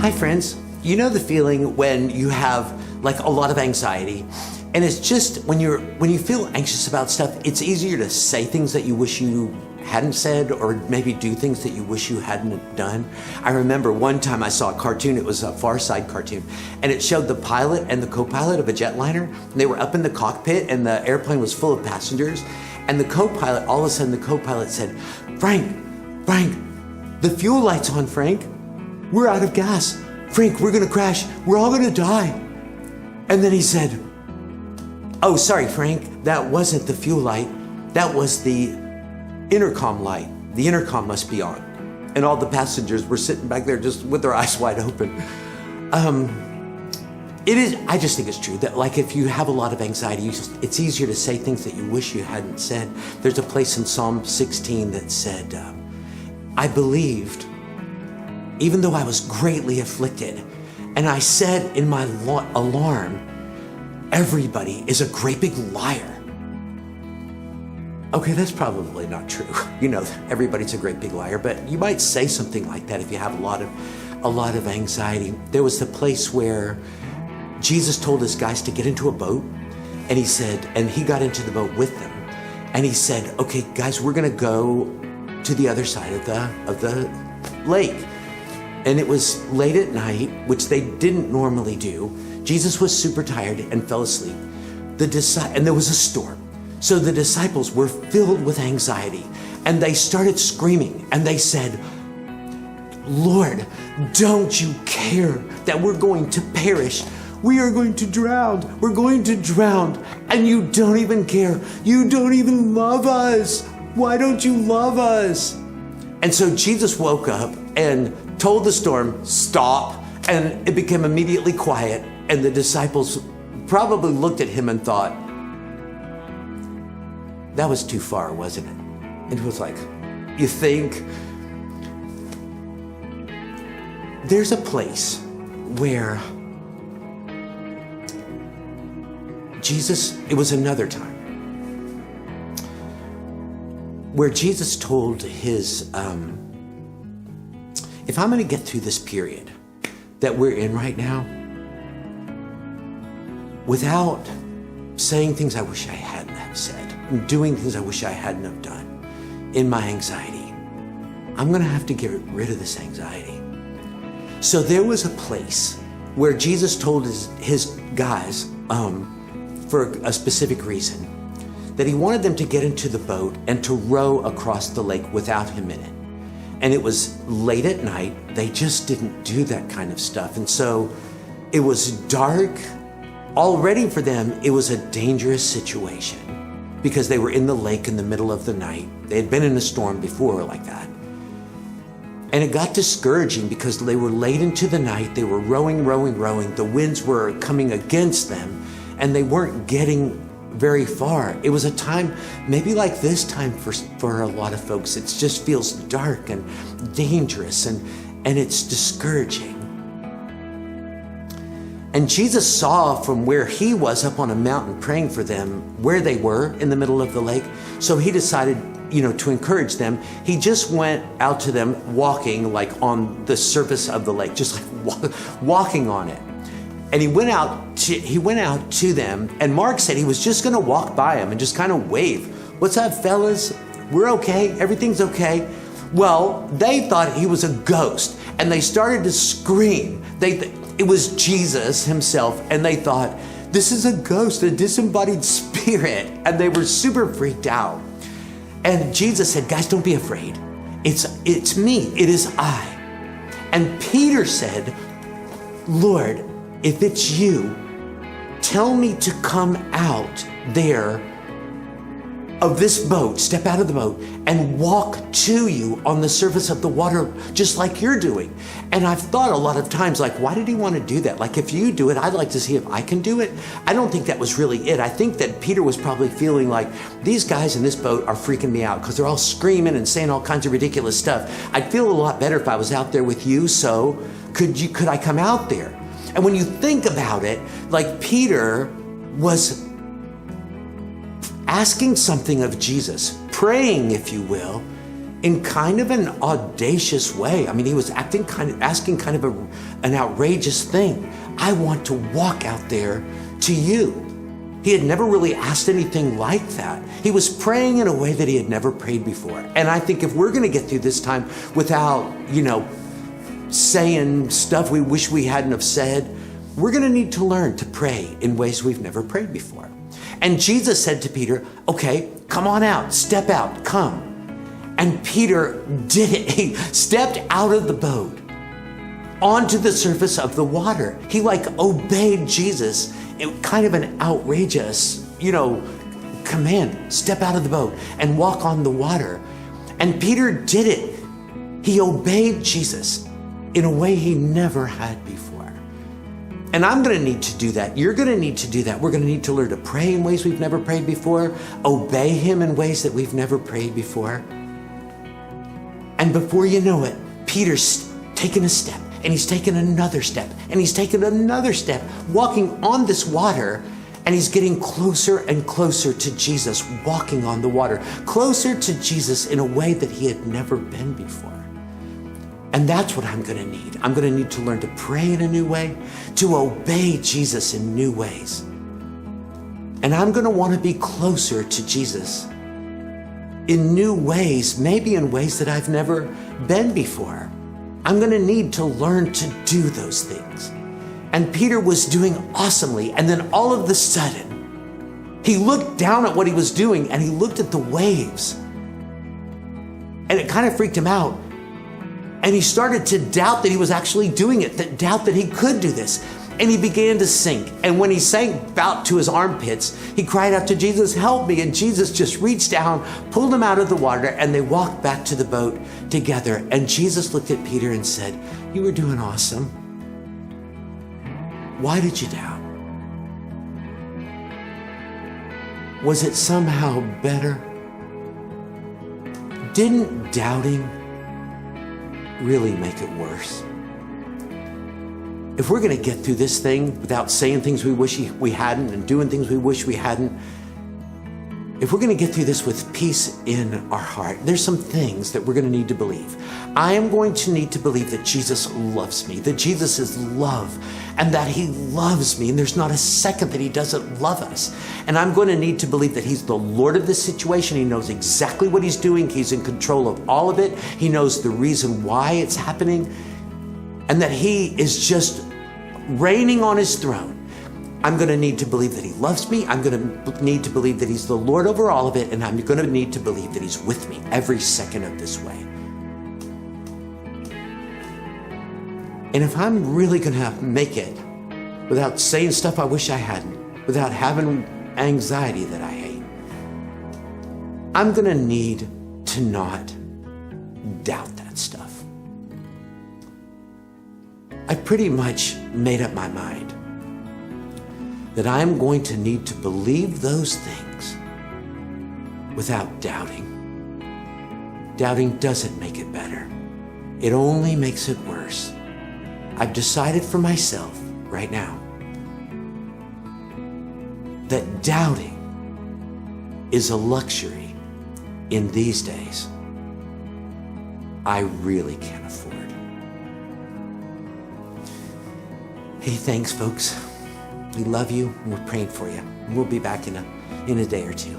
Hi friends, you know the feeling when you have like a lot of anxiety, and it's just when you feel anxious about stuff, it's easier to say things that you wish you hadn't said, or maybe do things that you wish you hadn't done. I remember one time I saw a cartoon, it was a Far Side cartoon, and it showed the pilot and the co-pilot of a jetliner, and they were up in the cockpit and the airplane was full of passengers, and the co-pilot, all of a sudden the co-pilot said, Frank, the fuel light's on, Frank. We're out of gas. Frank, we're gonna crash. We're all gonna die. And then he said, oh, sorry, Frank, that wasn't the fuel light. That was the intercom light. The intercom must be on. And all the passengers were sitting back there just with their eyes wide open. I just think it's true that like if you have a lot of anxiety, it's easier to say things that you wish you hadn't said. There's a place in Psalm 16 that said, I believed, even though I was greatly afflicted, and I said in my alarm, everybody is a great big liar. Okay, that's probably not true. You know, everybody's a great big liar, but you might say something like that if you have a lot of anxiety. There was the place where Jesus told his guys to get into a boat, and he said, and he got into the boat with them, and he said, okay, guys, we're gonna go to the other side of the lake. And it was late at night, which they didn't normally do. Jesus was super tired and fell asleep. And there was a storm. So the disciples were filled with anxiety, and they started screaming, and they said, Lord, don't you care that we're going to perish? We are going to drown. We're going to drown. And you don't even care. You don't even love us. Why don't you love us? And so Jesus woke up and told the storm, stop. And it became immediately quiet. And the disciples probably looked at him and thought, that was too far, wasn't it? And it was like, you think? There's a place where Jesus, it was another time, where Jesus told his, if I'm gonna get through this period that we're in right now, without saying things I wish I hadn't have said, and doing things I wish I hadn't have done in my anxiety, I'm gonna have to get rid of this anxiety. So there was a place where Jesus told his guys, for a specific reason, that he wanted them to get into the boat and to row across the lake without him in it. And it was late at night. They just didn't do that kind of stuff. And so it was dark. Already for them, it was a dangerous situation because they were in the lake in the middle of the night. They had been in a storm before like that. And it got discouraging because they were late into the night. They were rowing. The winds were coming against them, and they weren't getting very far. It was a time, maybe like this time for a lot of folks, it just feels dark and dangerous and it's discouraging. And Jesus saw from where he was up on a mountain praying for them, where they were in the middle of the lake. So he decided, to encourage them. He just went out to them walking like on the surface of the lake, just like walking on it. And he went out to them, and Mark said he was just gonna walk by them and just kind of wave. What's up, fellas? We're okay, everything's okay. Well, they thought he was a ghost, and they started to scream. It was Jesus himself, and they thought, this is a ghost, a disembodied spirit, and they were super freaked out. And Jesus said, guys, don't be afraid. It's me, it is I. And Peter said, Lord, if it's you, tell me to come out there of this boat, step out of the boat and walk to you on the surface of the water, just like you're doing. And I've thought a lot of times, like, why did he want to do that? Like, if you do it, I'd like to see if I can do it. I don't think that was really it. I think that Peter was probably feeling like, these guys in this boat are freaking me out because they're all screaming and saying all kinds of ridiculous stuff. I'd feel a lot better if I was out there with you, so could I come out there? And when you think about it, like Peter was asking something of Jesus, praying, if you will, in kind of an audacious way. I mean, he was asking kind of an outrageous thing. I want to walk out there to you. He had never really asked anything like that. He was praying in a way that he had never prayed before. And I think if we're going to get through this time without, saying stuff we wish we hadn't have said, we're going to need to learn to pray in ways we've never prayed before. And Jesus said to Peter, okay, come on out, step out, come. And Peter did it. He stepped out of the boat onto the surface of the water. He obeyed Jesus. It kind of an outrageous, command. Step out of the boat and walk on the water. And Peter did it. He obeyed Jesus in a way he never had before. And I'm going to need to do that. You're going to need to do that. We're going to need to learn to pray in ways we've never prayed before, obey him in ways that we've never prayed before. And before you know it, Peter's taken a step, and he's taken another step, and he's taken another step, walking on this water, and he's getting closer and closer to Jesus, walking on the water, closer to Jesus in a way that he had never been before. And that's what I'm going to need. I'm going to need to learn to pray in a new way, to obey Jesus in new ways. And I'm going to want to be closer to Jesus in new ways, maybe in ways that I've never been before. I'm going to need to learn to do those things. And Peter was doing awesomely. And then all of a sudden, he looked down at what he was doing and he looked at the waves. And it kind of freaked him out. And he started to doubt that he was actually doing it, doubt that he could do this. And he began to sink. And when he sank about to his armpits, he cried out to Jesus, help me. And Jesus just reached down, pulled him out of the water, and they walked back to the boat together. And Jesus looked at Peter and said, you were doing awesome. Why did you doubt? Was it somehow better? Didn't doubting really make it worse? If we're going to get through this thing without saying things we wish we hadn't and doing things we wish we hadn't, if we're going to get through this with peace in our heart, there's some things that we're going to need to believe. I am going to need to believe that Jesus loves me, that Jesus is love, and that he loves me, and there's not a second that he doesn't love us. And I'm going to need to believe that he's the Lord of this situation. He knows exactly what he's doing. He's in control of all of it. He knows the reason why it's happening, and that he is just reigning on his throne. I'm going to need to believe that he loves me. I'm going to need to believe that he's the Lord over all of it. And I'm going to need to believe that he's with me every second of this way. And if I'm really going to make it without saying stuff I wish I hadn't, without having anxiety that I hate, I'm going to need to not doubt that stuff. I pretty much made up my mind that I'm going to need to believe those things without doubting. Doubting doesn't make it better. It only makes it worse. I've decided for myself right now that doubting is a luxury in these days I really can't afford. Hey, thanks, folks. We love you, and we're praying for you. We'll be back in a day or two.